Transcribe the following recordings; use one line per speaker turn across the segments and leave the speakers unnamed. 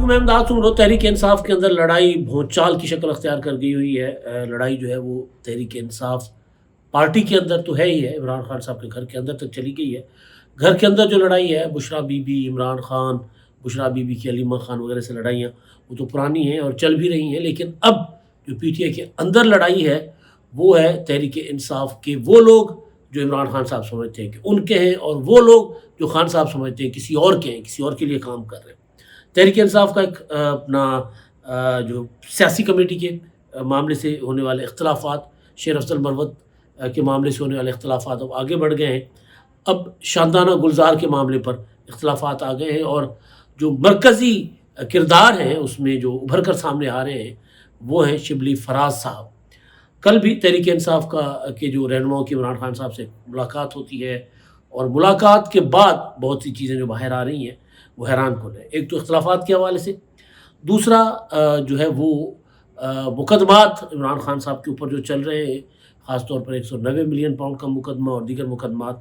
میں امداد سن رہا ہوں، تحریک انصاف کے اندر لڑائی بھونچال کی شکل اختیار کر گئی ہوئی ہے۔ لڑائی جو ہے وہ تحریک انصاف پارٹی کے اندر تو ہے ہی ہے، عمران خان صاحب کے گھر کے اندر تک چلی گئی ہے۔ گھر کے اندر جو لڑائی ہے بشریٰ بی بی عمران خان، بشریٰ بی بی کی علیمہ خان وغیرہ سے لڑائیاں وہ تو پرانی ہیں اور چل بھی رہی ہیں، لیکن اب جو پی ٹی آئی کے اندر لڑائی ہے وہ ہے تحریک انصاف کے وہ لوگ جو عمران خان صاحب سمجھتے ہیں کہ ان کے ہیں، اور وہ لوگ جو خان صاحب سمجھتے ہیں کسی اور کے ہیں، کسی اور کے لیے کام کر رہے ہیں۔ تحریک انصاف کا ایک اپنا جو سیاسی کمیٹی کے معاملے سے ہونے والے اختلافات، شیر افضل مروت کے معاملے سے ہونے والے اختلافات اب آگے بڑھ گئے ہیں۔ اب شاندانہ گلزار کے معاملے پر اختلافات آ گئے ہیں، اور جو مرکزی کردار ہیں اس میں جو ابھر کر سامنے آ رہے ہیں وہ ہیں شبلی فراز صاحب۔ کل بھی تحریک انصاف کے جو رہنماؤں کی عمران خان صاحب سے ملاقات ہوتی ہے، اور ملاقات کے بعد بہت سی چیزیں جو باہر آ رہی ہیں وہ حیران کن ہے۔ ایک تو اختلافات کے حوالے سے، دوسرا جو ہے وہ مقدمات عمران خان صاحب کے اوپر جو چل رہے ہیں، خاص طور پر 190 ملین پاؤنڈ کا مقدمہ اور دیگر مقدمات،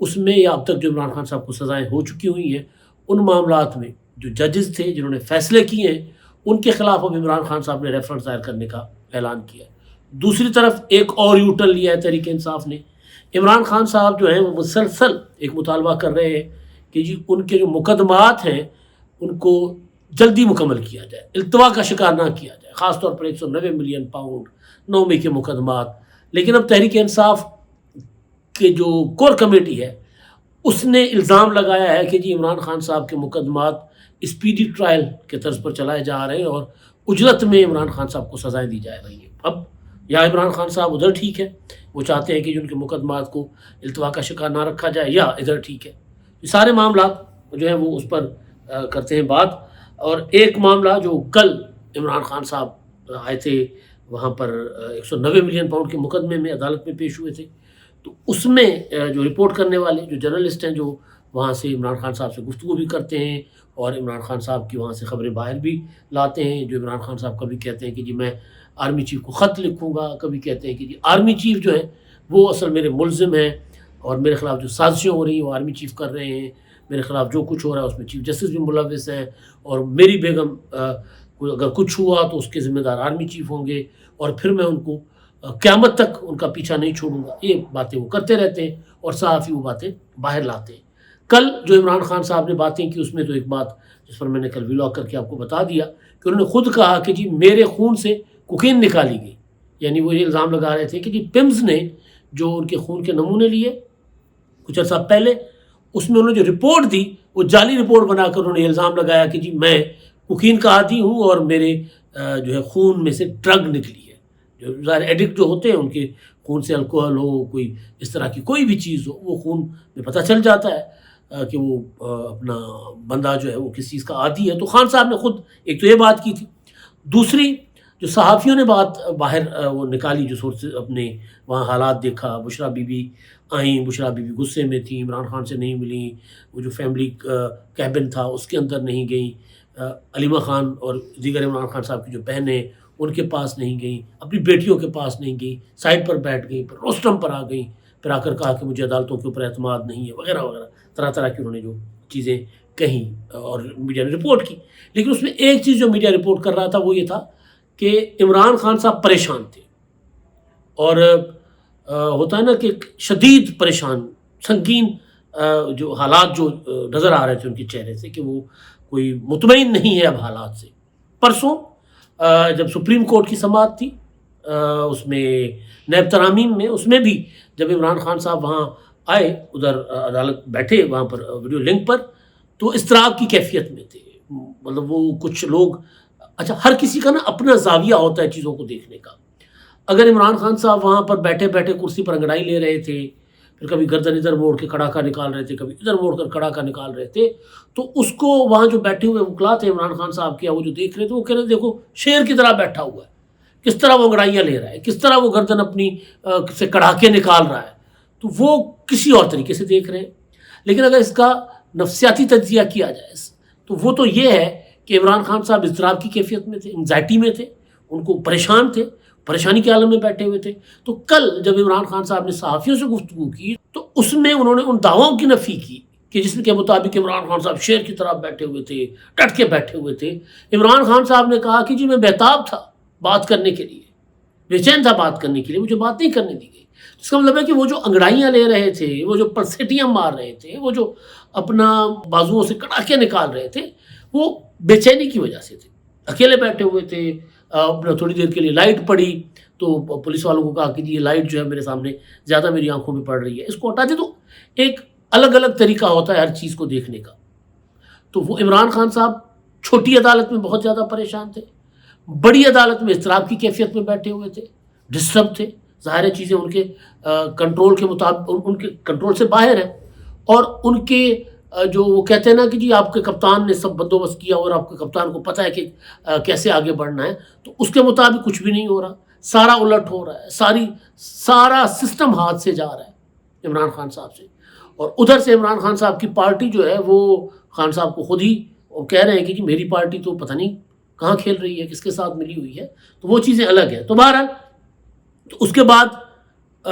اس میں یا اب تک جو عمران خان صاحب کو سزائیں ہو چکی ہوئی ہیں، ان معاملات میں جو ججز تھے جنہوں نے فیصلے کیے ہیں ان کے خلاف اب عمران خان صاحب نے ریفرنس دائر کرنے کا اعلان کیا ہے۔ دوسری طرف ایک اور یو ٹرن لیا ہے تحریک انصاف نے۔ عمران خان صاحب جو ہیں وہ مسلسل ایک مطالبہ کر رہے ہیں کہ جی ان کے جو مقدمات ہیں ان کو جلدی مکمل کیا جائے، التوا کا شکار نہ کیا جائے، خاص طور پر 190 ملین پاؤنڈ 9 مئی کے مقدمات۔ لیکن اب تحریک انصاف کے جو کور کمیٹی ہے اس نے الزام لگایا ہے کہ جی عمران خان صاحب کے مقدمات اسپیڈی ٹرائل کے طرز پر چلائے جا رہے ہیں، اور اجرت میں عمران خان صاحب کو سزائیں دی جا رہی ہیں۔ اب یا عمران خان صاحب ادھر ٹھیک ہے، وہ چاہتے ہیں کہ ان کے مقدمات کو التوا کا شکار نہ رکھا جائے، یا ادھر ٹھیک ہے۔ یہ سارے معاملات جو ہیں وہ اس پر کرتے ہیں بات۔ اور ایک معاملہ جو کل عمران خان صاحب آئے تھے وہاں پر 190 ملین پاؤنڈ کے مقدمے میں عدالت میں پیش ہوئے تھے، تو اس میں جو رپورٹ کرنے والے جو جرنلسٹ ہیں جو وہاں سے عمران خان صاحب سے گفتگو بھی کرتے ہیں اور عمران خان صاحب کی وہاں سے خبریں باہر بھی لاتے ہیں، جو عمران خان صاحب کبھی کہتے ہیں کہ جی میں آرمی چیف کو خط لکھوں گا، کبھی کہتے ہیں کہ جی آرمی چیف جو ہے وہ اصل میرے ملزم ہیں، اور میرے خلاف جو سازشیں ہو رہی ہیں وہ آرمی چیف کر رہے ہیں، میرے خلاف جو کچھ ہو رہا ہے اس میں چیف جسٹس بھی ملوث ہیں، اور میری بیگم کو اگر کچھ ہوا تو اس کے ذمہ دار آرمی چیف ہوں گے، اور پھر میں ان کو قیامت تک ان کا پیچھا نہیں چھوڑوں گا۔ یہ باتیں وہ کرتے رہتے ہیں اور صحافی وہ باتیں باہر لاتے ہیں۔ کل جو عمران خان صاحب نے باتیں کی اس میں تو ایک بات جس پر میں نے کل ولاگ کر کے آپ کو بتا دیا کہ انہوں نے خود کہا کہ جی میرے خون سے کوکین نکالی گئی، یعنی وہ یہ الزام لگا رہے تھے کہ جی پمز نے جو ان کے خون کے نمونے لیے کچھ عرصہ پہلے، اس میں انہوں نے جو رپورٹ دی وہ جعلی رپورٹ بنا کر انہوں نے الزام لگایا کہ جی میں کوکین کا عادی ہوں اور میرے جو ہے خون میں سے ڈرگ نکلی ہے۔ جو ظاہر ایڈکٹ جو ہوتے ہیں ان کے خون سے الکوہل ہو، کوئی اس طرح کی کوئی بھی چیز ہو، وہ خون میں پتہ چل جاتا ہے کہ وہ اپنا بندہ جو ہے وہ کس چیز کا عادی ہے۔ تو خان صاحب نے خود ایک تو یہ بات کی تھی، دوسری جو صحافیوں نے بات باہر وہ نکالی، جو سورس اپنے وہاں حالات دیکھا، بشریٰ بی بی آئیں، بشریٰ بی بی غصے میں تھیں، عمران خان سے نہیں ملیں، وہ جو فیملی کیبن تھا اس کے اندر نہیں گئیں، علیمہ خان اور دیگر عمران خان صاحب کی جو بہنیں ان کے پاس نہیں گئیں، اپنی بیٹیوں کے پاس نہیں گئیں، سائڈ پر بیٹھ گئیں، پھر روسٹم پر آ گئیں، پھر آ کر کہا کہ مجھے عدالتوں کے اوپر اعتماد نہیں ہے وغیرہ وغیرہ، طرح طرح کی انہوں نے جو چیزیں کہیں اور میڈیا نے رپورٹ کی۔ لیکن اس میں ایک چیز جو میڈیا رپورٹ کر رہا تھا وہ یہ تھا کہ عمران خان صاحب پریشان تھے، اور ہوتا ہے نا کہ شدید پریشان، سنگین جو حالات جو نظر آ رہے تھے ان کے چہرے سے کہ وہ کوئی مطمئن نہیں ہے اب حالات سے۔ پرسوں جب سپریم کورٹ کی سماعت تھی اس میں نیب ترامیم میں، اس میں بھی جب عمران خان صاحب وہاں آئے، ادھر عدالت بیٹھے وہاں پر ویڈیو لنک پر، تو اضطراب کی کیفیت میں تھے۔ مطلب وہ کچھ لوگ، اچھا ہر کسی کا نا اپنا زاویہ ہوتا ہے چیزوں کو دیکھنے کا۔ اگر عمران خان صاحب وہاں پر بیٹھے بیٹھے کرسی پر انگڑائی لے رہے تھے، پھر کبھی گردن ادھر موڑ کے کڑاکا نکال رہے تھے، کبھی ادھر موڑ کر کڑاکا نکال رہے تھے، تو اس کو وہاں جو بیٹھے ہوئے وکلا تھے عمران خان صاحب کے، وہ جو دیکھ رہے تھے وہ کہہ رہے دیکھو شیر کی طرح بیٹھا ہوا ہے، کس طرح وہ انگڑائیاں لے رہا ہے، کس طرح وہ گردن اپنی سے کڑاکے نکال رہا ہے، تو وہ کسی اور طریقے سے دیکھ رہے ہیں۔ لیکن اگر اس کا نفسیاتی تجزیہ کیا جائے تو وہ تو یہ ہے کہ عمران خان صاحب اضطراب کی کیفیت میں تھے، انزائٹی میں تھے، ان کو پریشان تھے، پریشانی کے عالم میں بیٹھے ہوئے تھے۔ تو کل جب عمران خان صاحب نے صحافیوں سے گفتگو کی تو اس میں انہوں نے ان دعووں کی نفی کی کہ جس کے مطابق عمران خان صاحب شیر کی طرح بیٹھے ہوئے تھے، ڈٹ کے بیٹھے ہوئے تھے. عمران خان صاحب نے کہا کہ جی میں بہتاب تھا بات کرنے کے لیے، بے چین تھا بات کرنے کے لیے، مجھے بات نہیں کرنے دی گئی. اس کا مطلب ہے کہ وہ جو انگڑائیاں لے رہے تھے، وہ جو پلسٹیاں مار رہے تھے، وہ جو اپنا بازوؤں سے کڑاکے نکال رہے تھے، وہ بے چینی کی وجہ سے تھے. اکیلے بیٹھے ہوئے تھے. اپنا تھوڑی دیر کے لیے لائٹ پڑی تو پولیس والوں کو کہا کہ جی یہ لائٹ جو ہے میرے سامنے زیادہ میری آنکھوں میں پڑ رہی ہے، اس کو ہٹا دے. تو ایک الگ الگ طریقہ ہوتا ہے ہر چیز کو دیکھنے کا. تو وہ عمران خان صاحب چھوٹی عدالت میں بہت زیادہ پریشان تھے، بڑی عدالت میں اضطراب کی کیفیت میں بیٹھے ہوئے تھے، ڈسٹرب تھے. ظاہر چیزیں ان کے کنٹرول کے مطابق ان کے کنٹرول سے باہر ہیں، اور ان کے جو وہ کہتے ہیں نا کہ جی آپ کے کپتان نے سب بندوبست کیا اور آپ کے کپتان کو پتہ ہے کہ کیسے آگے بڑھنا ہے، تو اس کے مطابق کچھ بھی نہیں ہو رہا، سارا الٹ ہو رہا ہے، سارا سسٹم ہاتھ سے جا رہا ہے عمران خان صاحب سے. اور ادھر سے عمران خان صاحب کی پارٹی جو ہے وہ خان صاحب کو خود ہی وہ کہہ رہے ہیں کہ جی میری پارٹی تو پتہ نہیں کہاں کھیل رہی ہے، کس کے ساتھ ملی ہوئی ہے. تو وہ چیزیں الگ ہیں. تو بہرحال تو اس کے بعد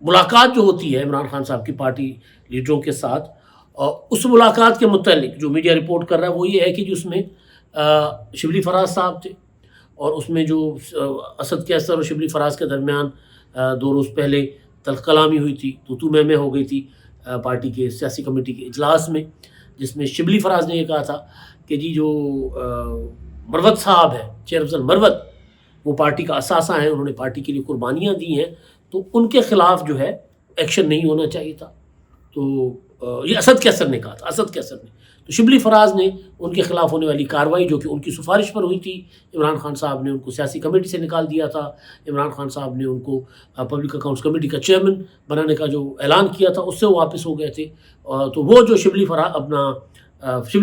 ملاقات جو ہوتی ہے عمران خان صاحب کی پارٹی لیڈروں کے ساتھ، اس ملاقات کے متعلق جو میڈیا رپورٹ کر رہا ہے وہ یہ ہے کہ جو اس میں شبلی فراز صاحب تھے، اور اس میں جو اسد کیسر اور شبلی فراز کے درمیان 2 روز پہلے تلخ کلامی ہوئی تھی، تو میں ہو گئی تھی پارٹی کے سیاسی کمیٹی کے اجلاس میں، جس میں شبلی فراز نے یہ کہا تھا کہ جی جو مروت صاحب ہے، شیر افضل مروت، وہ پارٹی کا اثاثہ ہیں، انہوں نے پارٹی کے لیے قربانیاں دی ہیں، تو ان کے خلاف جو ہے ایکشن نہیں ہونا چاہیے تھا. تو یہ اسد کیسر نے کہا تھا، اسد کیسر نے. تو شبلی فراز نے ان کے خلاف ہونے والی کارروائی جو کہ ان کی سفارش پر ہوئی تھی، عمران خان صاحب نے ان کو سیاسی کمیٹی سے نکال دیا تھا، عمران خان صاحب نے ان کو پبلک اکاؤنٹس کمیٹی کا چیئرمین بنانے کا جو اعلان کیا تھا اس سے وہ واپس ہو گئے تھے. تو وہ جو شبلی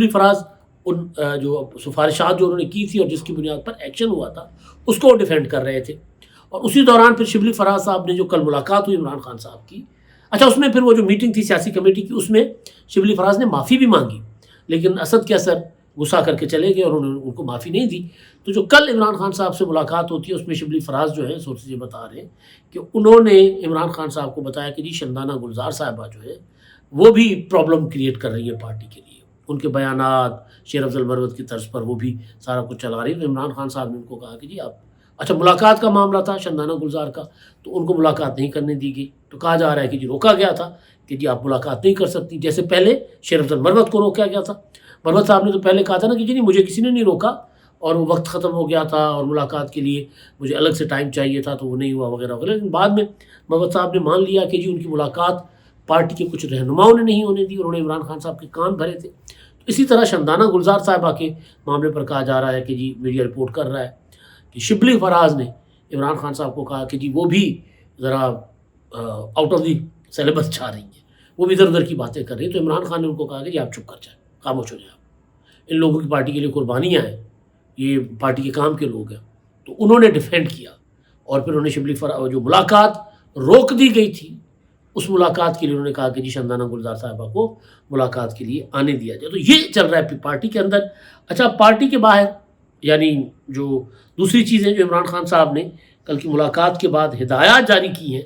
فراز ان جو سفارشات جو انہوں نے کی تھی اور جس کی بنیاد پر ایکشن ہوا تھا اس کو وہ ڈیفینڈ کر رہے تھے. اور اسی دوران پھر شبلی فراز صاحب نے جو کل ملاقات ہوئی عمران خان صاحب کی، اچھا اس میں پھر وہ جو میٹنگ تھی سیاسی کمیٹی کی، اس میں شبلی فراز نے معافی بھی مانگی، لیکن اسد کیسر غصہ کر کے چلے گئے اور انہوں نے ان کو معافی نہیں دی. تو جو کل عمران خان صاحب سے ملاقات ہوتی ہے اس میں شبلی فراز جو ہے سورسز یہ بتا رہے ہیں کہ انہوں نے عمران خان صاحب کو بتایا کہ جی شندانہ گلزار صاحبہ جو ہے وہ بھی پرابلم کریٹ کر رہی ہے پارٹی کے لیے، ان کے بیانات شیر افضل مروت کی طرز پر وہ بھی سارا کچھ چلا رہی ہے. تو عمران خان صاحب نے ان کو کہا کہ جی آپ، اچھا ملاقات کا معاملہ تھا شندانہ گلزار کا، تو ان کو ملاقات نہیں کرنے دی گئی. تو کہا جا رہا ہے کہ جی روکا گیا تھا کہ جی آپ ملاقات نہیں کر سکتی، جیسے پہلے شیر افضل مروت کو روکا گیا تھا. مروت صاحب نے تو پہلے کہا تھا نا کہ جی نہیں مجھے کسی نے نہیں روکا، اور وہ وقت ختم ہو گیا تھا اور ملاقات کے لیے مجھے الگ سے ٹائم چاہیے تھا تو وہ نہیں ہوا وغیرہ وغیرہ. لیکن بعد میں مروت صاحب نے مان لیا کہ جی ان کی ملاقات پارٹی کے کچھ رہنماؤں نے نہیں ہونے دی، انہوں نے عمران خان صاحب کے کان بھرے تھے. تو اسی طرح شندانہ گلزار صاحبہ کے معاملے پر کہا جا رہا ہے کہ جی میڈیا رپورٹ کر رہا ہے کہ شبلی فراز نے عمران خان صاحب کو کہا کہ جی وہ بھی ذرا آؤٹ آف دی سلیبس جا رہی ہیں، وہ بھی ادھر ادھر کی باتیں کر رہی ہیں. تو عمران خان نے ان کو کہا کہ جی آپ چپ کر جائیں، خاموش ہو جائیں، آپ ان لوگوں کی پارٹی کے لیے قربانیاں ہیں، یہ پارٹی کے کام کے لوگ ہیں. تو انہوں نے ڈیفینڈ کیا، اور پھر انہوں نے شبلی فراز جو ملاقات روک دی گئی تھی اس ملاقات کے لیے انہوں نے کہا کہ جی شندانہ گلزار صاحبہ کو ملاقات کے لیے آنے دیا جائے. تو یہ چل رہا ہے پارٹی کے اندر. اچھا پارٹی کے باہر یعنی جو دوسری چیزیں جو عمران خان صاحب نے کل کی ملاقات کے بعد ہدایات جاری کی ہیں،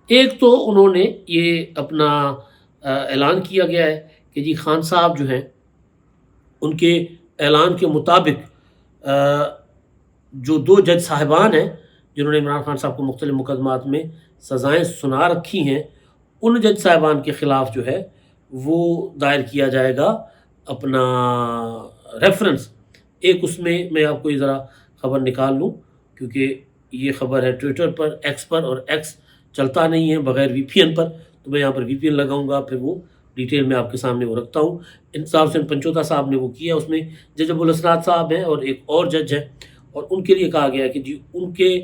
ایک تو انہوں نے یہ اپنا اعلان کیا گیا ہے کہ جی خان صاحب جو ہیں ان کے اعلان کے مطابق جو 2 جج صاحبان ہیں جنہوں نے عمران خان صاحب کو مختلف مقدمات میں سزائیں سنا رکھی ہیں، ان جج صاحبان کے خلاف جو ہے وہ دائر کیا جائے گا اپنا ریفرنس. ایک اس میں آپ کو یہ ذرا خبر نکال لوں کیونکہ یہ خبر ہے ٹویٹر پر، ایکس پر، اور ایکس چلتا نہیں ہے بغیر وی پی این پر، تو میں یہاں پر وی پی این لگاؤں گا، پھر وہ ڈیٹیل میں آپ کے سامنے وہ رکھتا ہوں. انصاف حسین پنچوتا صاحب نے وہ کیا، اس میں جج ابو الاسرات صاحب ہیں اور ایک اور جج ہے، اور ان کے لیے کہا گیا ہے کہ جی ان کے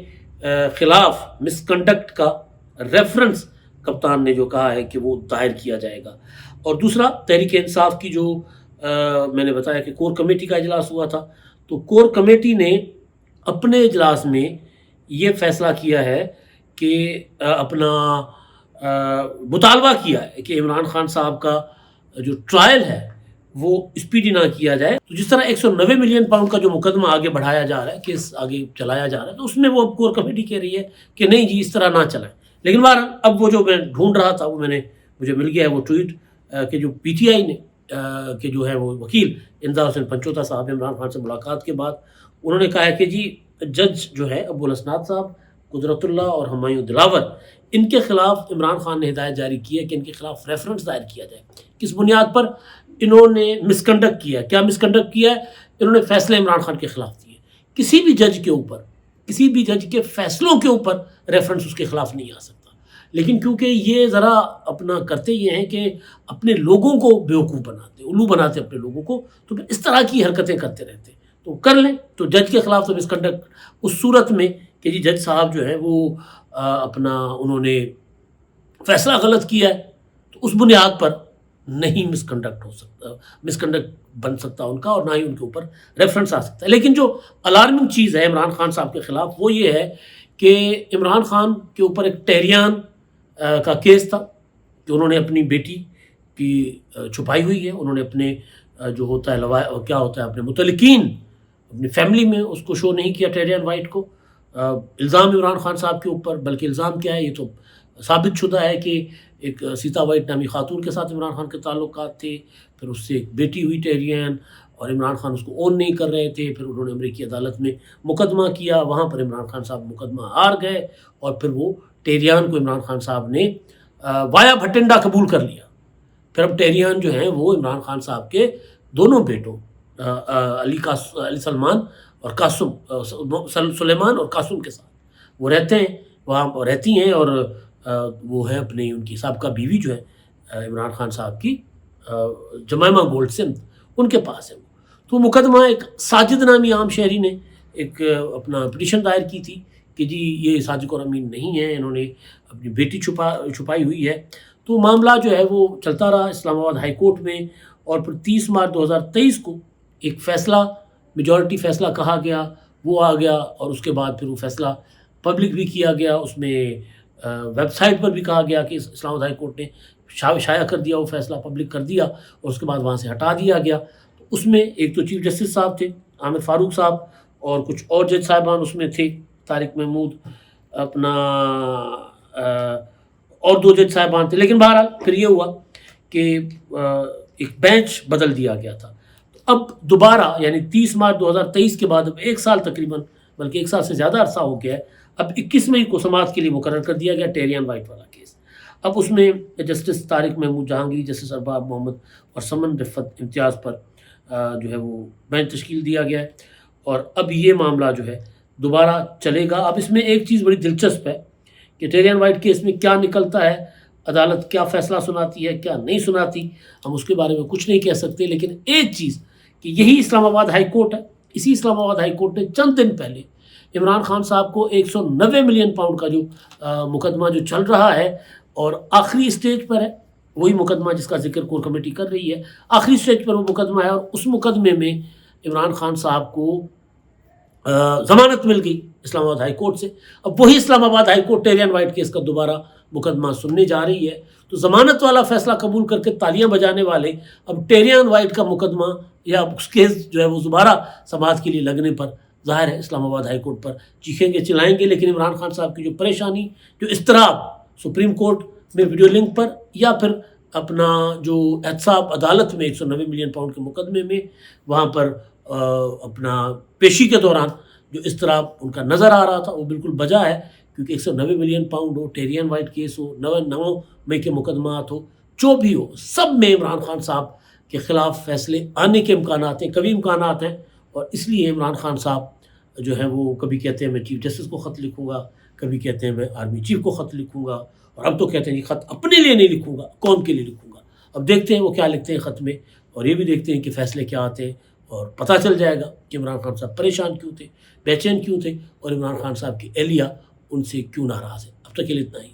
خلاف مس کنڈکٹ کا ریفرنس کپتان نے جو کہا ہے کہ وہ دائر کیا جائے گا. اور دوسرا تحریک انصاف کی جو میں نے بتایا کہ کور کمیٹی کا اجلاس ہوا تھا، تو کور کمیٹی نے اپنے اجلاس میں یہ فیصلہ کیا ہے کہ اپنا مطالبہ کیا ہے کہ عمران خان صاحب کا جو ٹرائل ہے وہ اسپیڈی نہ کیا جائے. تو جس طرح 190 ملین پاؤنڈ کا جو مقدمہ آگے بڑھایا جا رہا ہے، کیس آگے چلایا جا رہا ہے، تو اس میں وہ اب کور کمیٹی کہہ رہی ہے کہ نہیں جی اس طرح نہ چلائیں. لیکن بہرحال اب وہ جو میں ڈھونڈ رہا تھا وہ مجھے مل گیا ہے وہ ٹویٹ کہ جو پی ٹی آئی نے کہ جو ہے وہ وکیل اندا حسین پنچوتا صاحب عمران خان سے ملاقات کے بعد انہوں نے کہا ہے کہ جی جج جو ہے ابو الاسناد صاحب، قدرت اللہ اور ہمایوں دلاور، ان کے خلاف عمران خان نے ہدایت جاری کی ہے کہ ان کے خلاف ریفرنس دائر کیا جائے. کس بنیاد پر؟ انہوں نے مس کنڈکٹ کیا. کیا مس کنڈکٹ کیا ہے؟ انہوں نے فیصلے عمران خان کے خلاف دیے. کسی بھی جج کے اوپر، کسی بھی جج کے فیصلوں کے اوپر ریفرنس اس کے خلاف نہیں آ سکتا. لیکن کیونکہ یہ ذرا اپنا کرتے یہ ہیں کہ اپنے لوگوں کو بیوقوف بناتے، الو بناتے اپنے لوگوں کو، تو پھر اس طرح کی حرکتیں کرتے رہتے. تو کر لیں تو جج کے خلاف تو مس کنڈکٹ اس صورت میں کہ جی جج صاحب جو ہے وہ اپنا انہوں نے فیصلہ غلط کیا ہے، تو اس بنیاد پر نہیں مس کنڈکٹ ہو سکتا، مس کنڈکٹ بن سکتا ان کا، اور نہ ہی ان کے اوپر ریفرنس آ سکتا ہے. لیکن جو الارمنگ چیز ہے عمران خان صاحب کے خلاف وہ یہ ہے کہ عمران خان کے اوپر ایک ٹہریان کا کیس تھا کہ انہوں نے اپنی بیٹی کی چھپائی ہوئی ہے. انہوں نے اپنے جو ہوتا ہے کیا ہوتا ہے اپنے متعلقین، اپنی فیملی میں اس کو شو نہیں کیا ٹہریان وائٹ کو. الزام عمران خان صاحب کے اوپر، بلکہ الزام کیا ہے یہ تو ثابت شدہ ہے کہ ایک سیتا وائٹ نامی خاتون کے ساتھ عمران خان کے تعلقات تھے، پھر اس سے ایک بیٹی ہوئی ٹہریان، اور عمران خان اس کو اون نہیں کر رہے تھے. پھر انہوں نے امریکی عدالت میں مقدمہ کیا، وہاں پر عمران خان صاحب مقدمہ ہار گئے، اور پھر وہ ٹہریان کو عمران خان صاحب نے وایا بھٹنڈا قبول کر لیا. پھر اب ٹہریان جو ہیں وہ عمران خان صاحب کے دونوں بیٹوں علی سلمان اور قاسم، سلیمان اور قاسم کے ساتھ وہ رہتے ہیں، وہاں رہتی ہیں، اور وہ ہیں اپنے ان کی سابقہ بیوی جو ہے عمران خان صاحب کی جمائمہ گولڈ سمتھ، ان کے پاس ہے. تو مقدمہ ایک ساجد نامی عام شہری نے ایک اپنا پٹیشن دائر کی تھی کہ جی یہ صادق اور امین نہیں ہیں، انہوں نے اپنی بیٹی چھپائی ہوئی ہے. تو معاملہ جو ہے وہ چلتا رہا اسلام آباد ہائی کورٹ میں، اور پھر 30 مارچ 2023 کو ایک فیصلہ، میجورٹی فیصلہ کہا گیا، وہ آ گیا، اور اس کے بعد پھر وہ فیصلہ پبلک بھی کیا گیا. اس میں ویب سائٹ پر بھی کہا گیا کہ اسلام آباد ہائی کورٹ نے شائع کر دیا، وہ فیصلہ پبلک کر دیا، اور اس کے بعد وہاں سے ہٹا دیا گیا. تو اس میں ایک تو چیف جسٹس صاحب تھے عامر فاروق صاحب، اور کچھ اور جج صاحبان اس میں تھے، طارق محمود، اپنا اور 2 جج صاحبان تھے. لیکن بہرحال پھر یہ ہوا کہ ایک بینچ بدل دیا گیا تھا. تو اب دوبارہ یعنی 30 مارچ 2023 کے بعد اب 1 سال تقریباً، بلکہ 1 سال سے زیادہ عرصہ ہو گیا ہے، اب 21 مئی کو سماعت کے لیے مقرر کر دیا گیا ٹہریان وائٹ والا کیس. اب اس میں جسٹس طارق محمود جہانگیر، جسٹس ارباب محمد اور سمن رفت امتیاز پر جو ہے وہ بینچ تشکیل دیا گیا ہے. اور اب یہ معاملہ جو ہے دوبارہ چلے گا. اب اس میں ایک چیز بڑی دلچسپ ہے کہ ٹہریان وائٹ کیس میں کیا نکلتا ہے، عدالت کیا فیصلہ سناتی ہے، کیا نہیں سناتی، ہم اس کے بارے میں کچھ نہیں کہہ سکتے. لیکن ایک چیز کہ یہی اسلام آباد ہائی کورٹ ہے، اسی اسلام آباد ہائی کورٹ نے چند دن پہلے عمران خان صاحب کو 190 ملین پاؤنڈ کا جو مقدمہ جو چل رہا ہے اور آخری اسٹیج پر ہے، وہی مقدمہ جس کا ذکر کور کمیٹی کر رہی ہے، آخری اسٹیج پر وہ مقدمہ ہے، اور اس مقدمے میں عمران خان صاحب کو ضمانت مل گئی اسلام آباد ہائی کورٹ سے. اب وہی اسلام آباد ہائی کورٹ ٹہریان وائٹ کیس کا دوبارہ مقدمہ سننے جا رہی ہے. تو ضمانت والا فیصلہ قبول کر کے تالیاں بجانے والے اب ٹہریان وائٹ کا مقدمہ یا اس کیس جو ہے وہ دوبارہ سماعت کے لیے لگنے پر ظاہر ہے اسلام آباد ہائی کورٹ پر چیخیں گے، چلائیں گے. لیکن عمران خان صاحب کی جو پریشانی، جو اضطراب سپریم کورٹ میں ویڈیو لنک پر، یا پھر اپنا جو احتساب عدالت میں 190 ملین پاؤنڈ کے مقدمے میں وہاں پر اپنا پیشی کے دوران جو اضطراب ان کا نظر آ رہا تھا، وہ بالکل بجا ہے. کیونکہ 190 ملین پاؤنڈ ہو، ٹہریان وائٹ کیس ہو، 9 مئی کے مقدمات ہو، جو بھی ہو، سب میں عمران خان صاحب کے خلاف فیصلے آنے کے امکانات ہیں، کبھی امکانات ہیں. اور اس لیے عمران خان صاحب جو ہے وہ کبھی کہتے ہیں میں چیف جسٹس کو خط لکھوں گا، کبھی کہتے ہیں میں آرمی چیف کو خط لکھوں گا، اور اب تو کہتے ہیں کہ خط اپنے لیے نہیں لکھوں گا، قوم کے لیے لکھوں گا. اب دیکھتے ہیں وہ کیا لکھتے ہیں خط میں، اور یہ بھی دیکھتے ہیں کہ فیصلے کیا آتے ہیں، اور پتہ چل جائے گا کہ عمران خان صاحب پریشان کیوں تھے، بے چین کیوں تھے، اور عمران خان صاحب کی اہلیہ ان سے کیوں ناراض ہے. اب تک کے لیے اتنا ہی.